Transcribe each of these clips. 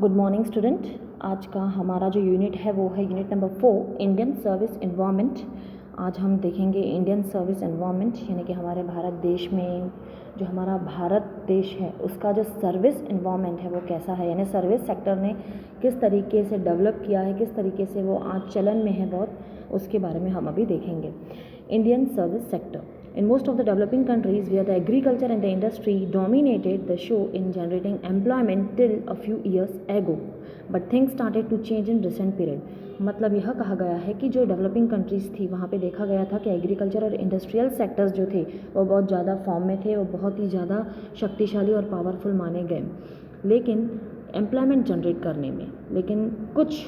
Good morning student. आज का हमारा जो यूनिट है वो है unit number 4 Indian service environment. आज हम देखेंगे इंडियन सर्विस एनवायरनमेंट यानी कि हमारे भारत देश में जो हमारा भारत देश है उसका जो सर्विस एनवायरनमेंट है वो कैसा है, यानी सर्विस सेक्टर ने किस तरीके से डेवलप किया है, किस तरीके से वो आज चलन में है बहुत, उसके बारे में हम अभी देखेंगे। Indian service sector in most of the developing countries where the agriculture and the industry dominated the show in generating employment till a few years ago, but things started to change in recent period। मतलब यह कहा गया है कि जो developing countries थी वहाँ पे देखा गया था कि एग्रीकल्चर और इंडस्ट्रियल सेक्टर्स जो थे वो बहुत ज़्यादा फॉर्म में थे, वो बहुत ही ज़्यादा शक्तिशाली और पावरफुल माने गए, लेकिन एम्प्लॉयमेंट जनरेट करने में, लेकिन कुछ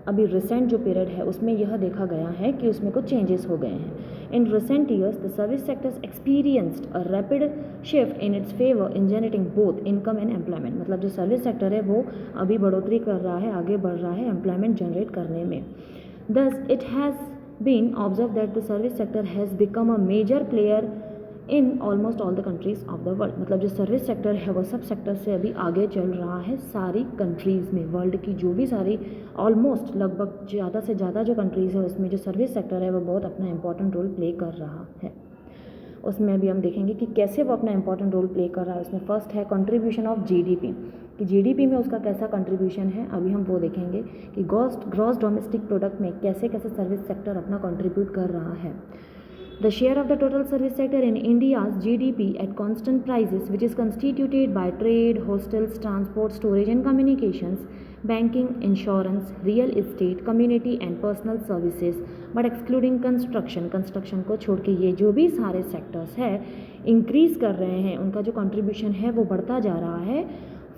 अभी रिसेंट जो पीरियड है उसमें यह देखा गया है कि उसमें कुछ चेंजेस हो गए हैं। In recent years the service sectors experienced a rapid shift in its favour in generating both income and employment. मतलब जो सर्विस सेक्टर है वो अभी बढ़ोतरी कर रहा है, आगे बढ़ रहा है एम्प्लॉयमेंट जनरेट करने में। Thus it has been observe that the service sector has become a major player in almost all the countries of the world. मतलब जो सर्विस सेक्टर है वो सब सेक्टर से अभी आगे चल रहा है सारी कंट्रीज़ में। वर्ल्ड की जो भी सारी ऑलमोस्ट लगभग ज़्यादा से ज़्यादा जो कंट्रीज़ है उसमें जो सर्विस सेक्टर है वो बहुत अपना इंपॉर्टेंट रोल प्ले कर रहा है। उसमें अभी हम देखेंगे कि कैसे वो अपना इंपॉर्टेंट रोल प्ले कर रहा है। उसमें फर्स्ट है कंट्रीब्यूशन ऑफ जीडीपी, कि जीडीपी में उसका कैसा कंट्रीब्यूशन है, अभी हम वो देखेंगे कि ग्रॉस डोमेस्टिक प्रोडक्ट में कैसे कैसे सर्विस सेक्टर अपना कंट्रीब्यूट कर रहा है। The share of the total service sector in India's GDP at constant prices, which is constituted by trade, hostels, transport, storage and communications, banking, insurance, real estate, community and personal services, but excluding construction। Construction को छोड़ के ये जो भी सारे sectors है increase कर रहे हैं, उनका जो कंट्रीब्यूशन है वो बढ़ता जा रहा है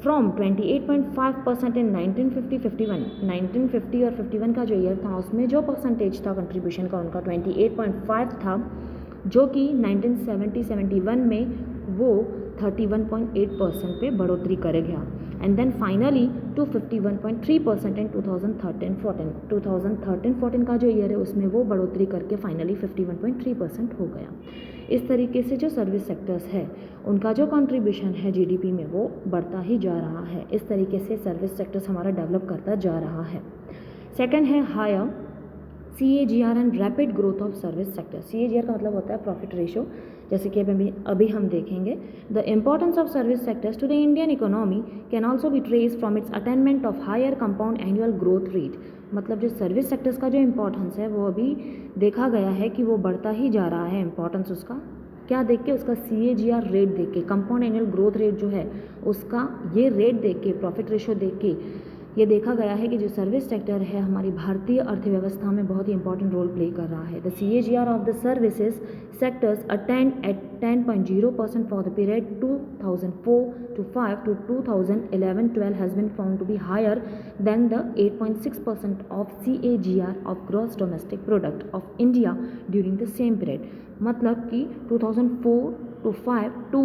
फ्रॉम 28.5% इन 1950 और 51 का जो ईयर था उसमें जो परसेंटेज था कंट्रीब्यूशन का उनका 28.5 था, जो कि 1970-71 में वो 31.8% पे बढ़ोतरी कर गया, एंड देन फाइनली टू 51.3% इन 2013-14 का जो ईयर है उसमें वो बढ़ोतरी करके फाइनली 51.3% हो गया। इस तरीके से जो सर्विस सेक्टर्स है उनका जो कंट्रीब्यूशन है जीडीपी में वो बढ़ता ही जा रहा है। इस तरीके से सर्विस सेक्टर्स हमारा डेवलप करता जा रहा है। सेकंड है higher CAGR and rapid growth of service sector. CAGR का मतलब होता है प्रॉफिट रेशो, जैसे कि अभी हम देखेंगे। The importance of service sectors to the Indian economy can also be trace from its attainment of higher compound annual growth rate. मतलब जो सर्विस सेक्टर्स का जो इम्पोर्टेंस है वो अभी देखा गया है कि वो बढ़ता ही जा रहा है। इम्पोर्टेंस उसका क्या देख के, उसका CAGR रेट देख के, कंपाउंड एनुअल ग्रोथ रेट जो है उसका ये रेट देख के, प्रॉफिट रेशो देख के ये देखा गया है कि जो सर्विस सेक्टर है हमारी भारतीय अर्थव्यवस्था में बहुत ही इंपॉर्टेंट रोल प्ले कर रहा है। The CAGR of the services sectors attend at 10.0% for the period 2004-5 to 2011-12 has been found to be higher than the 8.6% of CAGR of gross domestic product of India during the same period। मतलब कि 2004-5 to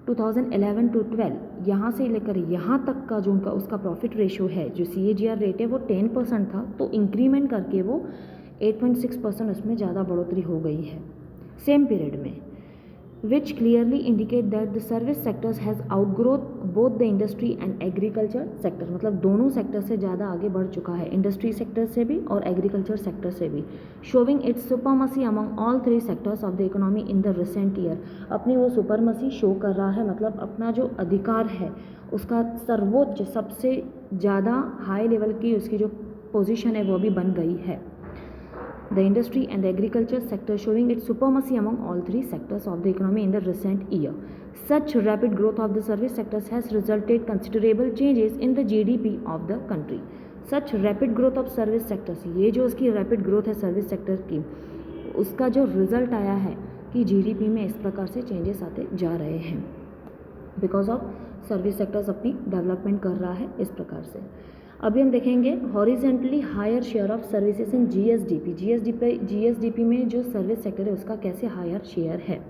2011-12 यहाँ से लेकर यहाँ तक का जो उनका उसका प्रॉफिट रेशो है, जो CAGR रेट है वो 10% था, तो इंक्रीमेंट करके वो 8.6% उसमें ज़्यादा बढ़ोतरी हो गई है सेम पीरियड में, which clearly indicate that the service sectors has outgrown both the industry and agriculture sector। मतलब दोनों सेक्टर से ज़्यादा आगे बढ़ चुका है, इंडस्ट्री सेक्टर से भी और एग्रीकल्चर सेक्टर से भी। showing its supremacy among all three sectors of the economy in the recent year। अपनी वो सुपरमसी शो कर रहा है, मतलब अपना जो अधिकार है उसका सर्वोच्च सबसे ज़्यादा हाई लेवल की उसकी जो पोजीशन है वो भी बन गई है। The industry and the agriculture sector showing its supremacy among all three sectors of the economy in the recent year। Such rapid growth of the service sectors has resulted considerable changes in the GDP of the country। Such rapid growth of service sectors, ये जो उसकी rapid growth है service sector की, उसका जो result आया है कि GDP में इस प्रकार से चेंजेस आते जा रहे हैं, बिकॉज ऑफ सर्विस सेक्टर्स अपनी डेवलपमेंट कर रहा है इस प्रकार से। अभी हम देखेंगे horizontally higher share of services in GSDP। GSDP में जो सर्विस सेक्टर है उसका कैसे हायर शेयर है।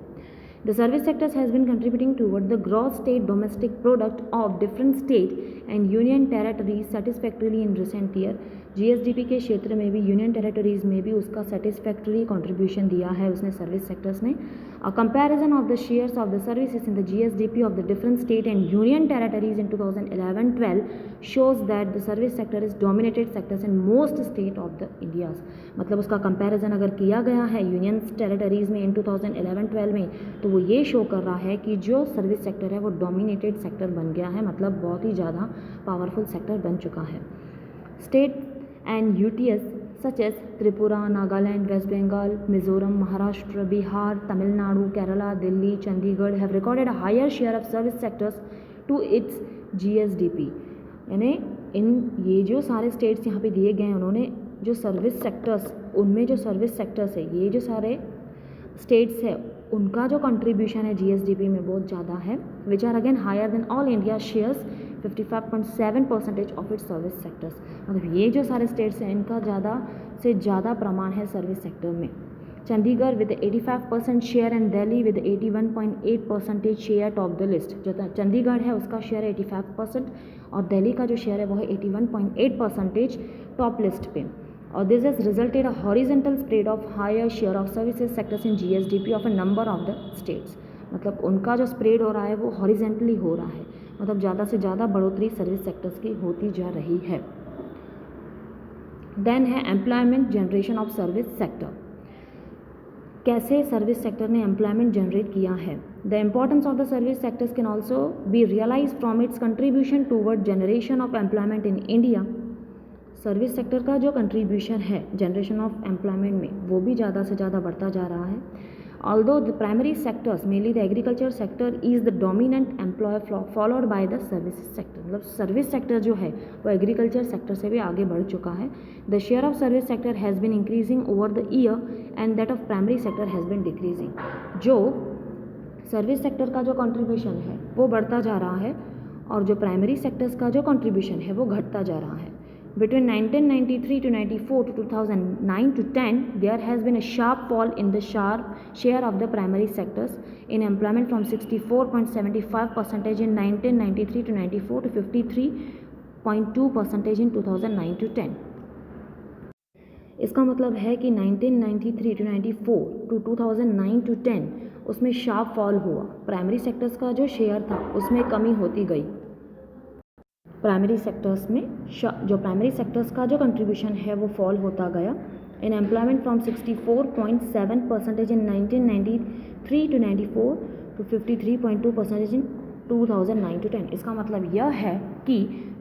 The service sectors has been contributing toward the gross state domestic product of different state and union territories satisfactorily in recent year. GSDP के क्षेत्र में भी यूनियन टेरेटरीज में भी उसका सेटिस्फैक्टरी कंट्रीब्यूशन दिया है उसने सर्विस सेक्टर्स ने. A comparison of the shares of the services in the GSDP of the different state and union territories in 2011-12 shows that the service sector is dominated sectors in most state of the India. मतलब उसका comparison अगर किया गया है union territories में इन 2011-12 में, तो वो ये शो कर रहा है कि जो सर्विस सेक्टर है वो डोमिनेटेड सेक्टर बन गया है, मतलब बहुत ही ज़्यादा पावरफुल सेक्टर बन चुका है. State and UTS such as Tripura, Nagaland, West Bengal, Mizoram, Maharashtra, Bihar, Tamil Nadu, Kerala, Delhi, Chandigarh have recorded a higher share of service sectors to its GSDP. यानी इन ये जो सारे स्टेट्स यहाँ पे दिए गए हैं उन्होंने जो सर्विस सेक्टर्स, उनमें जो सर्विस सेक्टर्स है, ये जो सारे स्टेट्स है उनका जो कंट्रीब्यूशन है GSDP में बहुत ज़्यादा है, which are again higher than all India shares 55.7% of its service sectors. मतलब ये जो सारे स्टेट्स हैं इनका ज़्यादा से ज़्यादा प्रमाण है सर्विस सेक्टर में. Chandigarh with 85% share and Delhi with 81.8% share top the list. जो चंडीगढ़ है उसका शेयर है 85% और दिल्ली का जो शेयर है वो है 81.8% टॉप लिस्ट पे. और this has resulted a horizontal spread of higher share of services sectors in GSDP of a number of the states. मतलब उनका जो स्प्रेड हो रहा है वो हॉरिजेंटली हो रहा है, मतलब ज़्यादा से ज़्यादा बढ़ोतरी सर्विस सेक्टर्स की होती जा रही है. देन है employment generation of service sector. कैसे सर्विस सेक्टर ने एम्प्लॉयमेंट जनरेट किया है. The importance of the service sectors can also be realise from its contribution toward generation of employment in India. Service sector का जो contribution है generation of employment में वो भी ज़्यादा से ज़्यादा बढ़ता जा रहा है. Although the primary sectors, mainly the agriculture sector, is the dominant employer followed by the services sector. मतलब सर्विस सेक्टर जो है वो एग्रीकल्चर सेक्टर से भी आगे बढ़ चुका है. The share of service sector has been increasing over the year and that of primary sector has been decreasing. जो सर्विस सेक्टर का जो कंट्रीब्यूशन है वो बढ़ता जा रहा है और जो प्राइमरी सेक्टर्स का जो कंट्रीब्यूशन है वो घटता जा रहा है. Between 1993 to 94 to 2009 to 10, there has been a sharp fall in the share of the primary sectors in employment from 64.75% in 1993 to 94 to 53.2% in 2009 to 10. इसका मतलब है कि 1993 to 94 to 2009 to 10 उसमें शार्प फॉल हुआ. प्राइमरी सेक्टर्स का जो share था उसमें कमी होती गई. प्राइमरी सेक्टर्स में जो प्राइमरी सेक्टर्स का जो कंट्रीब्यूशन है वो फॉल होता गया. In employment from 64.7% in 1993 to 94 to 53.2% in 2009 to 10. इसका मतलब यह है कि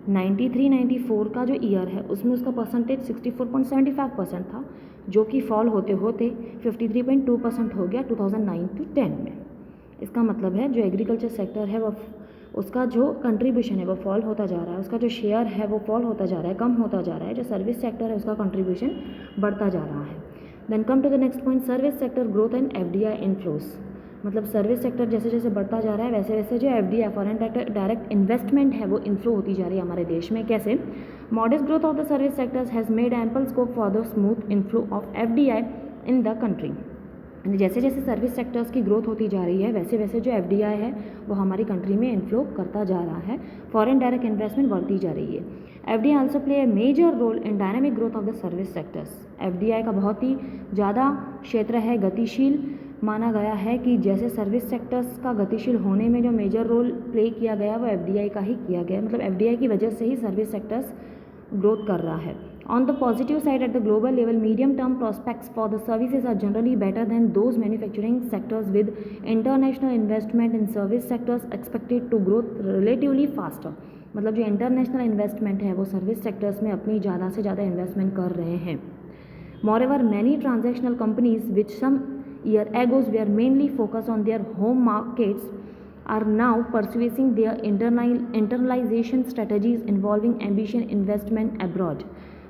93-94 का जो ईयर है उसमें उसका परसेंटेज 64.75% था, जो कि फॉल होते होते 53.2% हो गया 2009 टू 10 में. इसका मतलब है जो एग्रीकल्चर सेक्टर है वो उसका जो कंट्रीब्यूशन है वो फॉल होता जा रहा है, उसका जो शेयर है वो फॉल होता जा रहा है, कम होता जा रहा है. जो सर्विस सेक्टर है उसका कंट्रीब्यूशन बढ़ता जा रहा है. Then come to the next point, service sector growth and FDI inflows. मतलब सर्विस सेक्टर जैसे जैसे बढ़ता जा रहा है वैसे वैसे जो FDI फॉरेन डायरेक्ट इन्वेस्टमेंट है वो इनफ्लो होती जा रही है हमारे देश में. कैसे? Modest growth of the service sectors has made ample scope for the smooth inflow of FDI in the country. जैसे जैसे सर्विस सेक्टर्स की ग्रोथ होती जा रही है वैसे वैसे जो FDI है वो हमारी कंट्री में इनफ्लो करता जा रहा है, फॉरेन डायरेक्ट इन्वेस्टमेंट बढ़ती जा रही है. FDI also play a major role in dynamic growth of the service sectors. FDI का बहुत ही ज़्यादा क्षेत्र है, गतिशील माना गया है कि जैसे सर्विस सेक्टर्स का गतिशील होने में जो मेजर रोल प्ले किया गया वो FDI का ही किया गया. मतलब FDI की वजह से ही सर्विस सेक्टर्स ग्रोथ कर रहा है. On the positive side, at the global level, medium-term prospects for the services are generally better than those manufacturing sectors, with international investment in service sectors expected to grow relatively faster. मतलब जो international investment है वो service sectors में अपनी ज़्यादा से ज़्यादा investment कर रहे हैं. Moreover, many transactional companies which some year ago were mainly focused on their home markets are now pursuing their internalization strategies involving ambitious investment abroad.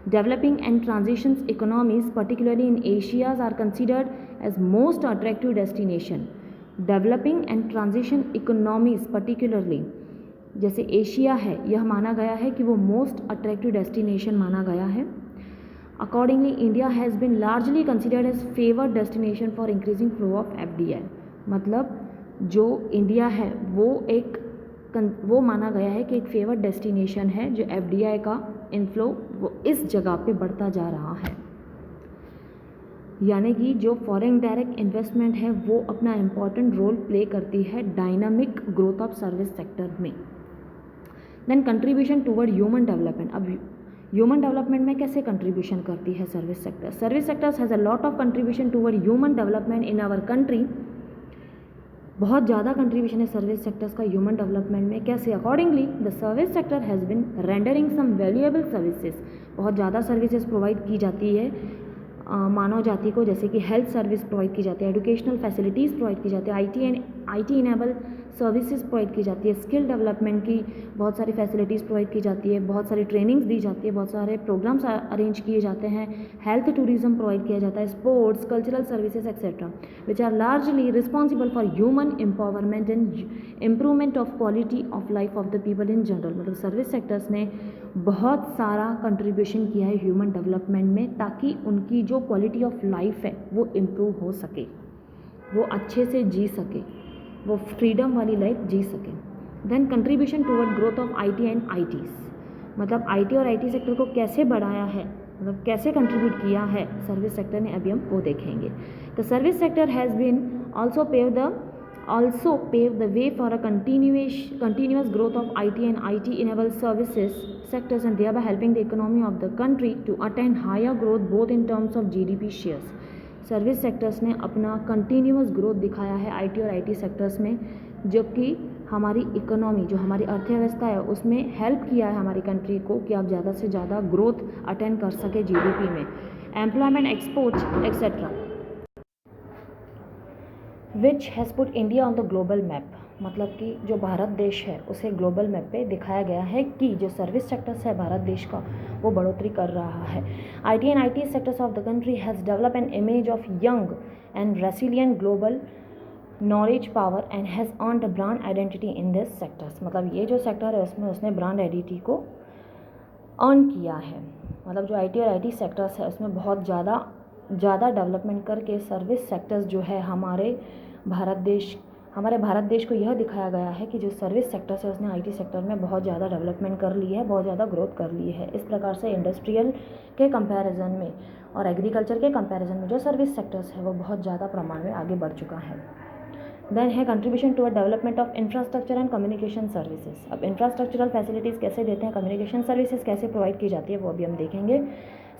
Developing and transitions economies, particularly in Asia, are considered as most attractive destination. Developing and transition economies, particularly जैसे Asia है, यह माना गया है कि वो most attractive destination माना गया है. Accordingly, India has been largely considered as favored destination for increasing flow of FDI. मतलब जो इंडिया है वो माना गया है कि एक फेवर्ड डेस्टिनेशन है, जो FDI का इनफ्लो वो इस जगह पे बढ़ता जा रहा है, यानी कि जो फॉरेन डायरेक्ट इन्वेस्टमेंट है वो अपना इम्पॉर्टेंट रोल प्ले करती है dynamic growth of service sector में। Then contribution toward human development. अब ह्यूमन डेवलपमेंट में कैसे कंट्रीब्यूशन करती है service sector? Service sectors has a lot of contribution toward human development in our country. बहुत ज़्यादा कंट्रीब्यूशन है सर्विस सेक्टर्स का ह्यूमन डेवलपमेंट में। कैसे? Accordingly the service sector has been rendering some valuable services. बहुत ज़्यादा सर्विसेज प्रोवाइड की जाती है मानव जाति को, जैसे कि हेल्थ सर्विस प्रोवाइड की जाती है, एजुकेशनल फैसिलिटीज़ प्रोवाइड की जाती है, IT इनेबल सर्विसेज प्रोवाइड की जाती है, स्किल डेवलपमेंट की बहुत सारी फैसिलिटीज़ प्रोवाइड की जाती है, बहुत सारी ट्रेनिंग्स दी जाती है, बहुत सारे प्रोग्राम्स अरेंज किए जाते हैं, हेल्थ टूरिज्म प्रोवाइड किया जाता है, sports, cultural services etcetera, which are largely responsible for human empowerment and improvement of quality of life of the people in general. मतलब सर्विस सेक्टर्स ने बहुत सारा कंट्रीब्यूशन किया है ह्यूमन डेवलपमेंट में, ताकि उनकी जो क्वालिटी ऑफ लाइफ है वो इम्प्रूव हो सके, वो अच्छे से जी सके, वो फ्रीडम वाली लाइफ जी सके। Then contribution toward growth of IT and ITs। मतलब IT और IT सेक्टर को कैसे बढ़ाया है, मतलब कैसे कंट्रीब्यूट किया है सर्विस सेक्टर ने, अभी हम वो देखेंगे। The service sector has been also pave the way for a continuous growth of IT and IT enabled services sectors, and thereby helping the economy of the country to attain higher growth both in terms of GDP shares। Service sectors ने अपना continuous growth दिखाया है IT और IT sectors में, जबकि हमारी economy, जो हमारी अर्थव्यवस्था है, उसमें हेल्प किया है हमारी कंट्री को कि आप ज़्यादा से ज़्यादा ग्रोथ अटेंड कर सके GDP में, employment, exports etcetera, which has put India on the global map. मतलब कि जो भारत देश है उसे ग्लोबल मैप पे दिखाया गया है कि जो सर्विस सेक्टर्स है भारत देश का वो बढ़ोतरी कर रहा है। IT and IT sectors of the country has develop an image of young and resilient global knowledge power and has earned a brand identity in this sectors. मतलब ये जो सेक्टर है उसमें उसने ब्रांड आइडेंटिटी को अर्न किया है। मतलब जो IT और IT सेक्टर्स है उसमें बहुत ज़्यादा डेवलपमेंट करके सर्विस सेक्टर्स जो है हमारे भारत देश को यह दिखाया गया है कि जो सर्विस सेक्टर है उसने IT सेक्टर में बहुत ज़्यादा डेवलपमेंट कर ली है, बहुत ज़्यादा ग्रोथ कर ली है। इस प्रकार से इंडस्ट्रियल के कंपैरिजन में और एग्रीकल्चर के कंपैरिजन में जो सर्विस सेक्टर्स है वो बहुत ज़्यादा प्रमाण में आगे बढ़ चुका है। देन है contribution toward development of infrastructure and communication services. अब इंफ्रास्ट्रक्चरल फैसिलिटीज़ कैसे देते हैं, कम्युनिकेशन सर्विसेज कैसे प्रोवाइड की जाती है, वो अभी हम देखेंगे।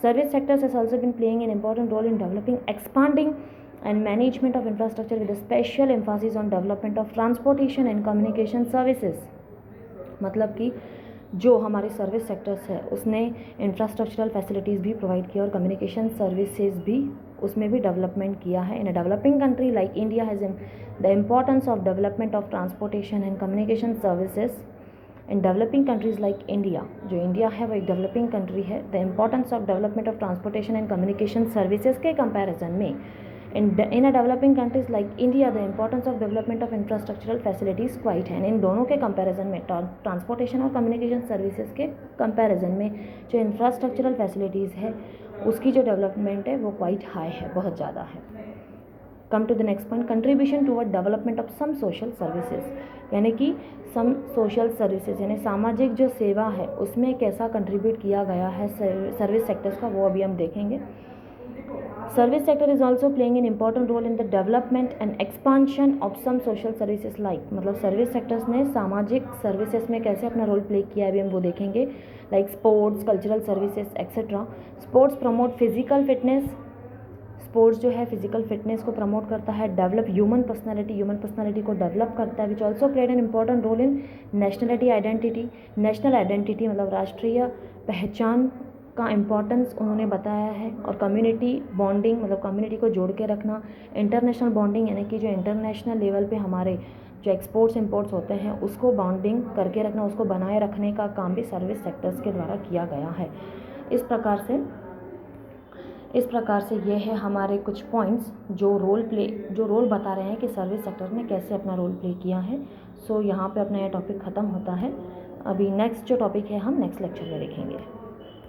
Service sectors has also been playing an important role in developing, expanding and management of infrastructure with a special emphasis on development of transportation and communication services। मतलब कि जो हमारे सर्विस सेक्टर्स है उसने इंफ्रास्ट्रक्चरल फैसिलिटीज़ भी provide किया और communication services भी उसमें भी डेवलपमेंट किया है। In a developing country like India has the importance of development of transportation and communication services. In developing countries like India, जो इंडिया है वो एक डेवलपिंग कंट्री है, the importance of development of transportation and communication services के comparison में in a developing countries like India the importance of development of infrastructural facilities quite है। इन दोनों के कंपैरिजन में ट्रांसपोर्टेशन और कम्युनिकेशन सर्विसेज के कंपैरिजन में जो इंफ्रास्ट्रक्चरल फैसिलिटीज़ है उसकी जो डेवलपमेंट है वो क्वाइट हाई है, बहुत ज़्यादा है। Come to the next point, contribution toward development of some social services, यानी कि सम सोशल सर्विसेज यानी सामाजिक जो सेवा है उसमें कैसा कंट्रीब्यूट किया गया है सर्विस सेक्टर्स का, वो अभी हम देखेंगे। Service sector is also playing an important role in the development and expansion of some social services like, मतलब सर्विस सेक्टर्स ने सामाजिक सर्विसेज में कैसे अपना रोल प्ले किया है अभी हम वो देखेंगे, like sports, cultural services etcetera. Sports promote physical fitness, sports जो है फिजिकल फिटनेस को प्रमोट करता है, डेवलप ह्यूमन पर्सनालिटी को डेवलप करता है, which also played an important role in national identity मतलब राष्ट्रीय पहचान का इम्पॉर्टेंस उन्होंने बताया है, और कम्युनिटी बॉन्डिंग मतलब कम्युनिटी को जोड़ के रखना, इंटरनेशनल बॉन्डिंग यानी कि जो इंटरनेशनल लेवल पे हमारे जो एक्सपोर्ट्स इंपोर्ट्स होते हैं उसको बॉन्डिंग करके रखना, उसको बनाए रखने का काम भी सर्विस सेक्टर्स के द्वारा किया गया है। इस प्रकार से ये है हमारे कुछ पॉइंट्स जो रोल बता रहे हैं कि सर्विस सेक्टर ने कैसे अपना रोल प्ले किया है। सो यहाँ पे अपना यह टॉपिक ख़त्म होता है। अभी नेक्स्ट जो टॉपिक है हम नेक्स्ट लेक्चर में देखेंगे।